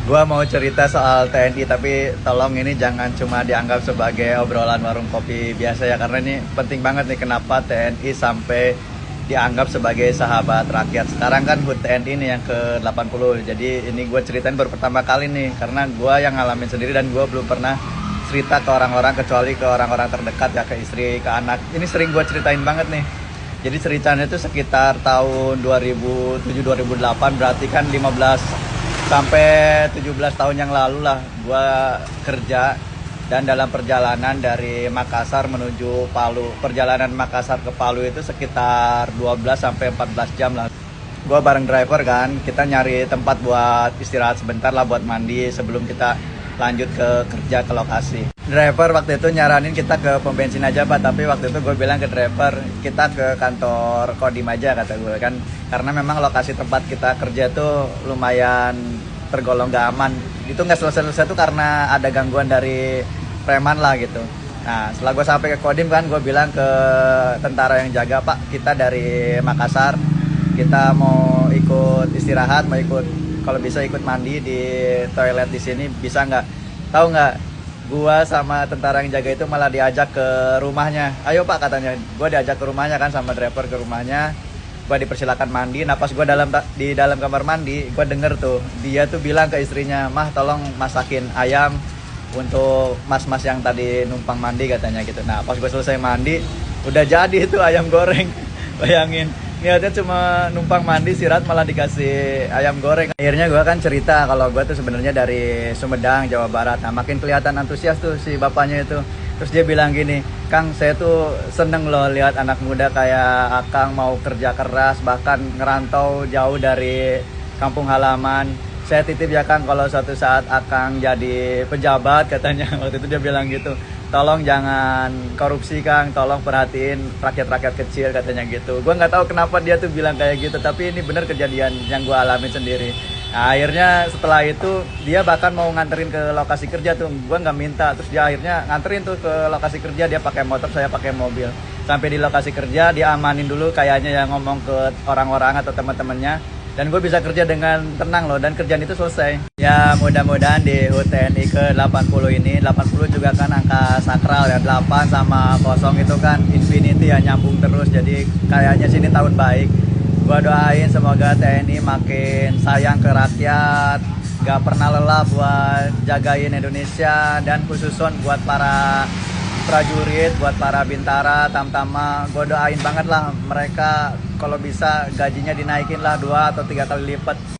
Gua mau cerita soal TNI, tapi tolong ini jangan cuma dianggap sebagai obrolan warung kopi biasa ya, karena ini penting banget nih kenapa TNI sampai dianggap sebagai sahabat rakyat. Sekarang kan HUT TNI ini yang ke-80, jadi ini gue ceritain baru pertama kali nih, karena gue yang ngalamin sendiri dan gue belum pernah cerita ke orang-orang kecuali ke orang-orang terdekat ya, ke istri, ke anak. Ini sering gue ceritain banget nih. Jadi ceritanya itu sekitar tahun 2007-2008, berarti kan 15 sampai 17 tahun yang lalu lah gue kerja. Dan dalam perjalanan dari Makassar menuju Palu, perjalanan Makassar ke Palu itu sekitar 12 sampai 14 jam lah. Gue bareng driver kan, kita nyari tempat buat istirahat sebentar lah, buat mandi sebelum kita lanjut ke kerja, ke lokasi. Driver waktu itu nyaranin kita ke pom bensin aja Pak, tapi waktu itu gue bilang ke driver kita ke kantor Kodim aja kata gue kan, karena memang lokasi tempat kita kerja tuh lumayan tergolong gak aman. Itu nggak selesai-selesai tuh karena ada gangguan dari preman lah gitu. Nah setelah gue sampai ke Kodim kan, gue bilang ke tentara yang jaga, Pak kita dari Makassar, kita mau ikut istirahat, mau ikut kalau bisa ikut mandi di toilet di sini, bisa nggak? Tahu nggak? Gua sama tentara yang jaga itu malah diajak ke rumahnya. Ayo Pak katanya. Gua diajak ke rumahnya kan sama driver ke rumahnya. Gua dipersilakan mandi. Nah pas gua di dalam kamar mandi, gua denger tuh dia tuh bilang ke istrinya, "Mah tolong masakin ayam untuk mas-mas yang tadi numpang mandi," katanya gitu. Nah pas gua selesai mandi, udah jadi itu ayam goreng. Bayangin, niatnya cuma numpang mandi istirahat malah dikasih ayam goreng. Akhirnya gue kan cerita kalau gue tuh sebenarnya dari Sumedang, Jawa Barat. Nah makin kelihatan antusias tuh si bapaknya itu. Terus dia bilang gini, "Kang saya tuh seneng loh lihat anak muda kayak Akang mau kerja keras, bahkan ngerantau jauh dari kampung halaman. Saya titip ya Kang, kalau suatu saat Akang jadi pejabat," katanya. Waktu itu dia bilang gitu, "Tolong jangan korupsi Kang, tolong perhatiin rakyat-rakyat kecil," katanya gitu. Gue nggak tahu kenapa dia tuh bilang kayak gitu, tapi ini bener kejadian yang gue alami sendiri. Nah, akhirnya setelah itu dia bahkan mau nganterin ke lokasi kerja tuh, gue nggak minta. Terus dia akhirnya nganterin tuh ke lokasi kerja, dia pakai motor, saya pakai mobil. Sampai di lokasi kerja dia amanin dulu kayaknya, yang ngomong ke orang-orang atau teman-temannya. Dan gue bisa kerja dengan tenang loh, dan kerjaan itu selesai. Ya mudah-mudahan di HUT TNI ke-80 ini, 80 juga kan angka sakral ya, 8 sama 0 itu kan infinity ya, nyambung terus. Jadi kayaknya sini tahun baik. Gue doain semoga TNI makin sayang ke rakyat, gak pernah lelah buat jagain Indonesia, dan khususon buat para prajurit, buat para bintara, tamtama, gue doain banget lah mereka kalau bisa gajinya dinaikin lah 2 atau 3 kali lipat.